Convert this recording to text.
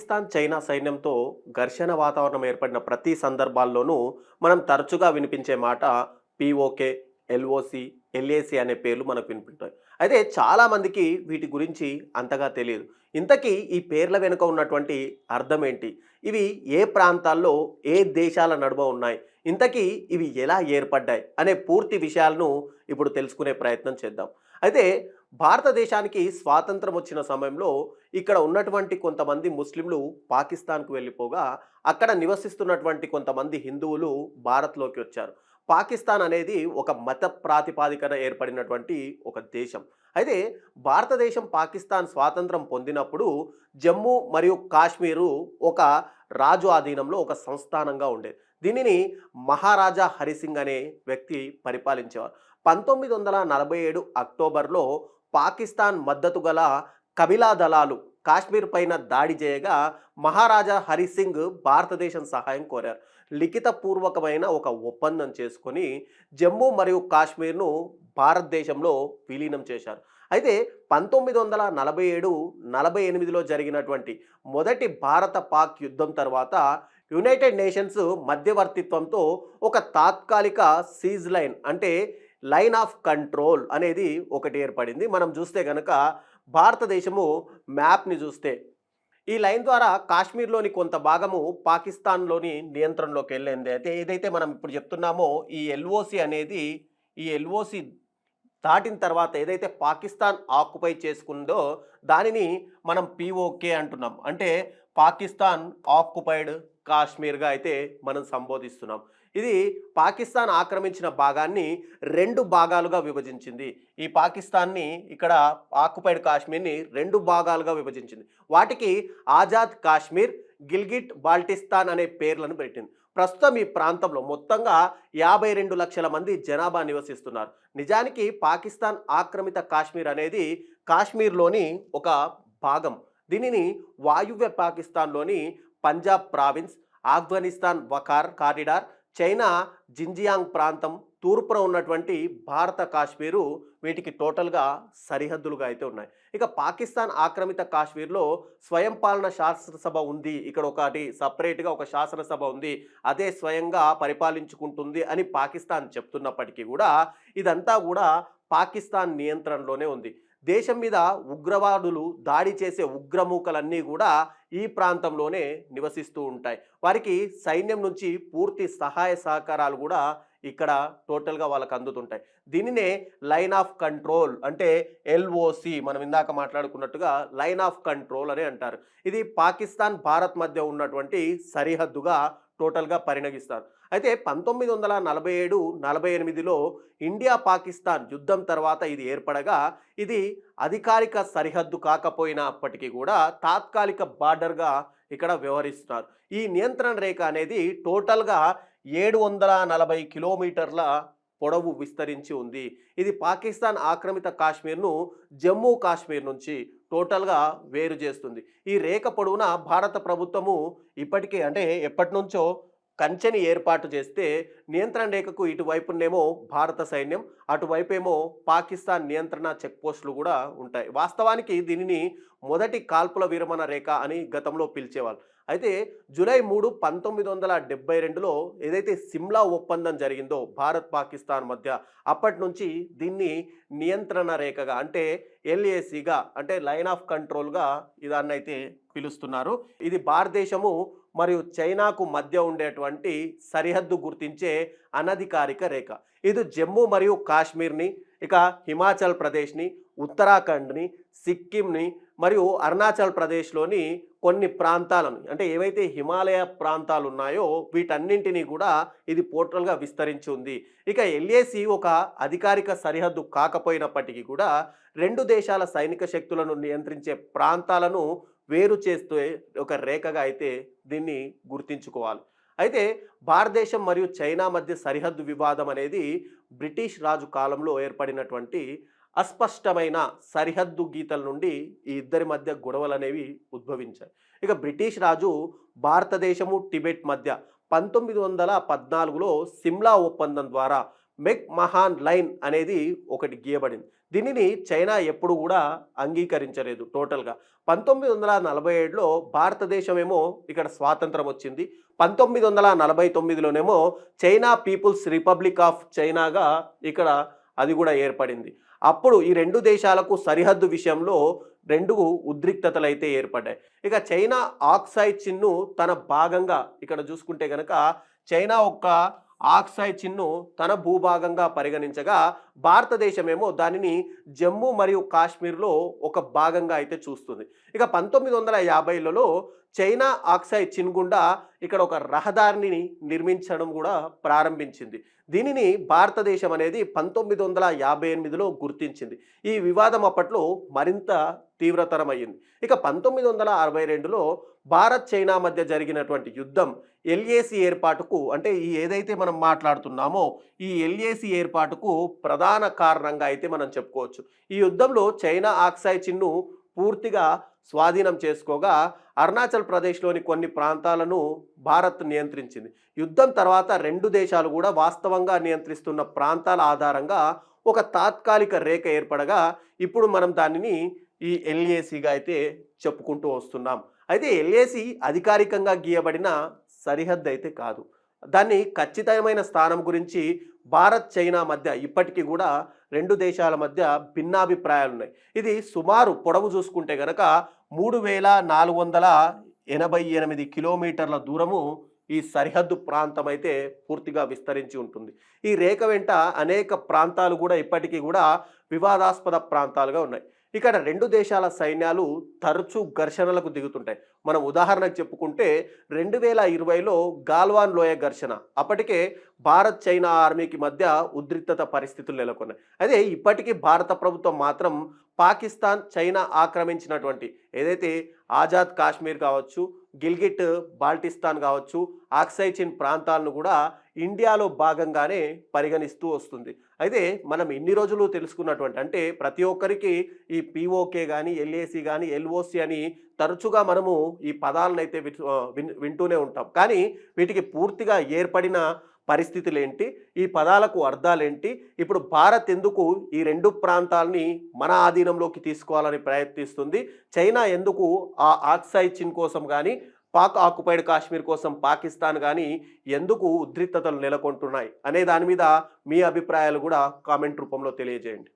Pakistan, China సైన్యంతో ఘర్షణ వాతావరణం ఏర్పడిన ప్రతి సందర్భాల్లోనూ మనం తరచుగా వినిపించే మాట పీఓకే, ఎల్ఓసి, ఎల్ఏసి అనే పేర్లు మనకు వినిపిస్తాయి. అయితే చాలామందికి వీటి గురించి అంతగా తెలియదు. ఇంతకీ ఈ పేర్ల వెనుక ఉన్నటువంటి అర్థం ఏంటి? ఇవి ఏ ప్రాంతాల్లో, ఏ దేశాల నడుమ ఉన్నాయి? ఇంతకీ ఇవి ఎలా ఏర్పడ్డాయి? అనే పూర్తి విషయాలను ఇప్పుడు తెలుసుకునే ప్రయత్నం చేద్దాం. అయితే భారతదేశానికి స్వాతంత్రం వచ్చిన సమయంలో ఇక్కడ ఉన్నటువంటి కొంతమంది ముస్లింలు పాకిస్తాన్‌కు వెళ్ళిపోగా, అక్కడ నివసిస్తున్నటువంటి కొంతమంది హిందువులు భారత్‌లోకి వచ్చారు. పాకిస్తాన్ అనేది ఒక మత ప్రాతిపాదికన ఏర్పడినటువంటి ఒక దేశం. అయితే భారతదేశం, పాకిస్తాన్ స్వాతంత్రం పొందినప్పుడు జమ్మూ మరియు కాశ్మీరు ఒక రాజు ఆధీనంలో ఒక సంస్థానంగా ఉండేది. దీనిని మహారాజా హరిసింగ్ అనే వ్యక్తి పరిపాలించేవారు. 1947 అక్టోబర్‌లో పాకిస్తాన్ మద్దతు గల కబిలా దళాలు కాశ్మీర్ పైన దాడి చేయగా మహారాజా హరి సింగ్ భారతదేశం సహాయం కోరారు. లిఖితపూర్వకమైన ఒక ఒప్పందం చేసుకొని జమ్మూ మరియు కాశ్మీర్ను భారతదేశంలో విలీనం చేశారు. అయితే 1947-48లో జరిగినటువంటి మొదటి భారత పాక్ యుద్ధం తర్వాత యునైటెడ్ నేషన్స్ మధ్యవర్తిత్వంతో ఒక తాత్కాలిక సీజ్ లైన్ అంటే లైన్ ఆఫ్ కంట్రోల్ అనేది ఒకటి ఏర్పడింది. మనం చూస్తే గనక భారతదేశము మ్యాప్‌ని చూస్తే ఈ లైన్ ద్వారా కాశ్మీర్‌లోని కొంత భాగము పాకిస్తాన్‌లోని నియంత్రణలోకి వెళ్ళింది. అయితే ఏదైతే మనం ఇప్పుడు చెప్తున్నామో ఈ ఎల్ఓసి అనేది ఈ ఎల్ఓసి దాటిన తర్వాత ఏదైతే పాకిస్తాన్ ఆక్యుపై చేసుకుందో దానిని మనం పీఓకే అంటున్నాం. అంటే పాకిస్తాన్ ఆక్యుపైడ్ కాశ్మీర్‌గా అయితే మనం సంబోధిస్తున్నాం. ఇది పాకిస్తాన్ ఆక్రమించిన భాగాన్ని 2 భాగాలుగా విభజించింది. ఈ పాకిస్తాన్‌ని ఇక్కడ ఆక్యుపైడ్ కాశ్మీర్‌ని 2 భాగాలుగా విభజించింది. వాటికి ఆజాద్ కాశ్మీర్, గిల్గిట్ బాల్టిస్తాన్ అనే పేర్లను పెట్టింది. ప్రస్తుతం ఈ ప్రాంతంలో మొత్తంగా 52 లక్షల మంది జనాభా నివసిస్తున్నారు. నిజానికి పాకిస్తాన్ ఆక్రమిత కాశ్మీర్ అనేది కాశ్మీర్‌లోని ఒక భాగం. దీనిని వాయువ్య పాకిస్తాన్‌లోని Punjab province, Afghanistan Wakhan corridor, China Xinjiang ప్రాంతం, తూర్పున ఉన్నటువంటి భారత కాశ్మీరు వీటికి టోటల్‌గా సరిహద్దులుగా అయితే ఉన్నాయి. ఇక పాకిస్తాన్ ఆక్రమిత కాశ్మీర్‌లో స్వయం పాలన శాసనసభ ఉంది. ఇక్కడ ఒకటి సెపరేట్‌గా ఒక శాసనసభ ఉంది. అదే స్వయంగా పరిపాలించుకుంటుంది అని పాకిస్తాన్ చెప్తున్నప్పటికీ కూడా ఇదంతా కూడా పాకిస్తాన్ నియంత్రణలోనే ఉంది. దేశం మీద ఉగ్రవాదులు దాడి చేసే ఉగ్రమూకలన్నీ కూడా ఈ ప్రాంతంలోనే నివసిస్తూ ఉంటాయి. వారికి సైన్యం నుంచి పూర్తి సహాయ సహకారాలు కూడా ఇక్కడ టోటల్‌గా వాళ్ళకి అందుతుంటాయి. దీనినే లైన్ ఆఫ్ కంట్రోల్ అంటే ఎల్ఓసి మనం ఇందాక మాట్లాడుకున్నట్టుగా లైన్ ఆఫ్ కంట్రోల్ అని అంటారు. ఇది పాకిస్తాన్, భారత్ మధ్య ఉన్నటువంటి సరిహద్దుగా టోటల్‌గా పరిగణిస్తారు. అయితే 1947-48లో ఇండియా పాకిస్తాన్ యుద్ధం తర్వాత ఇది ఏర్పడగా ఇది అధికారిక సరిహద్దు కాకపోయినప్పటికీ కూడా తాత్కాలిక బార్డర్‌గా ఇక్కడ వ్యవహరిస్తున్నారు. ఈ నియంత్రణ రేఖ అనేది టోటల్‌గా 740 కిలోమీటర్ల పొడవు విస్తరించి ఉంది. ఇది పాకిస్తాన్ ఆక్రమిత కాశ్మీర్‌ను జమ్మూ కాశ్మీర్ నుంచి టోటల్‌గా వేరు చేస్తుంది. ఈ రేఖ పొడవునా భారత ప్రభుత్వము ఇప్పటికే అంటే ఎప్పటినుంచో కంచెని ఏర్పాటు చేస్తే నియంత్రణ రేఖకు ఇటువైపునేమో భారత సైన్యం, అటువైపేమో పాకిస్తాన్ నియంత్రణ చెక్ పోస్టులు కూడా ఉంటాయి. వాస్తవానికి దీనిని మొదటి కాల్పుల విరమణ రేఖ అని గతంలో పిలిచేవాళ్ళు. అయితే జూలై 3, 1972లో ఏదైతే సిమ్లా ఒప్పందం జరిగిందో భారత్, పాకిస్తాన్ మధ్య అప్పటి నుంచి దీన్ని నియంత్రణ రేఖగా అంటే ఎల్ఏసిగా అంటే లైన్ ఆఫ్ కంట్రోల్‌గా దాన్నైతే పిలుస్తున్నారు. ఇది భారతదేశము మరియు చైనాకు మధ్య ఉండేటువంటి సరిహద్దు గుర్తించే అనధికారిక రేఖ. ఇది జమ్మూ మరియు కాశ్మీర్‌ని, ఇక హిమాచల్ ప్రదేశ్‌ని, ఉత్తరాఖండ్‌ని, సిక్కింని మరియు అరుణాచల్ ప్రదేశ్‌లోని కొన్ని ప్రాంతాలను అంటే ఏవైతే హిమాలయ ప్రాంతాలు ఉన్నాయో వీటన్నింటినీ కూడా ఇది టోటల్‌గా విస్తరించి ఉంది. ఇక ఎల్ఏసి ఒక అధికారిక సరిహద్దు కాకపోయినప్పటికీ కూడా 2 దేశాల సైనిక శక్తులను నియంత్రించే ప్రాంతాలను వేరు చేస్తే ఒక రేఖగా అయితే దీన్ని గుర్తించుకోవాలి. అయితే భారతదేశం మరియు చైనా మధ్య సరిహద్దు వివాదం అనేది బ్రిటిష్ రాజు కాలంలో ఏర్పడినటువంటి అస్పష్టమైన సరిహద్దు గీతల నుండి ఈ ఇద్దరి మధ్య గొడవలనేవి ఉద్భవించాయి. ఇక బ్రిటిష్ రాజు భారతదేశము టిబెట్ మధ్య 1914లో సిమ్లా ఒప్పందం ద్వారా మెక్ మహాన్ లైన్ అనేది ఒకటి గీయబడింది. దీనిని చైనా ఎప్పుడు కూడా అంగీకరించలేదు టోటల్‌గా. 1947లో భారతదేశమేమో ఇక్కడ స్వాతంత్రం వచ్చింది. 1949లోనేమో చైనా పీపుల్స్ రిపబ్లిక్ ఆఫ్ చైనాగా ఇక్కడ అది కూడా ఏర్పడింది. అప్పుడు ఈ 2 దేశాలకు సరిహద్దు విషయంలో 2 ఉద్రిక్తతలైతే ఏర్పడ్డాయి. ఇక చైనా ఆక్సాయ్ చిన్‌ను తన భాగంగా ఇక్కడ చూసుకుంటే గనక చైనా ఒక ఆక్సాయ్ చిన్‌ను తన భూభాగంగా పరిగణించగా భారతదేశమేమో దానిని జమ్మూ మరియు కాశ్మీర్‌లో ఒక భాగంగా అయితే చూస్తుంది. ఇక 1950లలో చైనా ఆక్సాయ్ చిన్ గుండా ఇక్కడ ఒక రహదారిని నిర్మించడం కూడా ప్రారంభించింది. దీనిని భారతదేశం అనేది 1958లో గుర్తించింది. ఈ వివాదం అప్పట్లో మరింత తీవ్రతరమయ్యింది. ఇక 1962లో భారత్ చైనా మధ్య జరిగినటువంటి యుద్ధం ఎల్ఏసి ఏర్పాటుకు అంటే ఈ ఏదైతే మనం మాట్లాడుతున్నామో ఈ ఎల్ఏసి ఏర్పాటుకు ప్రధాన కారణంగా అయితే మనం చెప్పుకోవచ్చు. ఈ యుద్ధంలో చైనా ఆక్సాయ్ చిన్ను పూర్తిగా స్వాధీనం చేసుకోగా అరుణాచల్ ప్రదేశ్లోని కొన్ని ప్రాంతాలను భారత్ నియంత్రించింది. యుద్ధం తర్వాత 2 దేశాలు కూడా వాస్తవంగా నియంత్రిస్తున్న ప్రాంతాల ఆధారంగా ఒక తాత్కాలిక రేఖ ఏర్పడగా ఇప్పుడు మనం దానిని ఈ ఎల్ఏసిగా అయితే చెప్పుకుంటూ వస్తున్నాం. అయితే ఎల్ఏసి అధికారికంగా గీయబడిన సరిహద్దు అయితే కాదు. దాన్ని ఖచ్చితమైన స్థానం గురించి భారత్ చైనా మధ్య ఇప్పటికీ కూడా 2 దేశాల మధ్య భిన్నాభిప్రాయాలున్నాయి. ఇది సుమారు పొడవు చూసుకుంటే గనక 3488 కిలోమీటర్ల దూరము ఈ సరిహద్దు ప్రాంతం అయితే పూర్తిగా విస్తరించి ఉంటుంది. ఈ రేఖ వెంట అనేక ప్రాంతాలు కూడా ఇప్పటికీ కూడా వివాదాస్పద ప్రాంతాలుగా ఉన్నాయి. ఇక్కడ 2 దేశాల సైన్యాలు తరచూ ఘర్షణలకు దిగుతుంటాయి. మనం ఉదాహరణకు చెప్పుకుంటే 2020లో గాల్వాన్ లోయ ఘర్షణ. అప్పటికే భారత్ చైనా ఆర్మీకి మధ్య ఉద్రిక్తత పరిస్థితులు నెలకొన్నాయి. అదే ఇప్పటికీ భారత ప్రభుత్వం మాత్రం పాకిస్తాన్ చైనా ఆక్రమించినటువంటి ఏదైతే ఆజాద్ కాశ్మీర్ కావచ్చు, గిల్గిట్ బాల్టిస్తాన్ కావచ్చు, ఆక్సాయ్ చిన్ ప్రాంతాలను కూడా ఇండియాలో భాగంగానే పరిగణిస్తూ వస్తుంది. అయితే మనం ఇన్ని రోజులు తెలుసుకున్నటువంటి అంటే ప్రతి ఒక్కరికి ఈ పిఓకే కానీ ఎల్ఏసి కానీ ఎల్ఓసి అని తరచుగా మనము ఈ పదాలను అయితే వింటూనే ఉంటాం. కానీ వీటికి పూర్తిగా ఏర్పడిన పరిస్థితులేంటి, ఈ పదాలకు అర్థాలేంటి, ఇప్పుడు భారత్ ఎందుకు ఈ 2 ప్రాంతాలని మన ఆధీనంలోకి తీసుకోవాలని ప్రయత్నిస్తుంది, చైనా ఎందుకు ఆ ఆక్సాయ్ చిన్ కోసం కానీ పాక్ ఆక్యుపైడ్ కాశ్మీర్ కోసం పాకిస్తాన్ కానీ ఎందుకు ఉద్రిక్తతలు నెలకొంటున్నాయి అనే దాని మీద మీ అభిప్రాయాలు కూడా కామెంట్ రూపంలో తెలియజేయండి.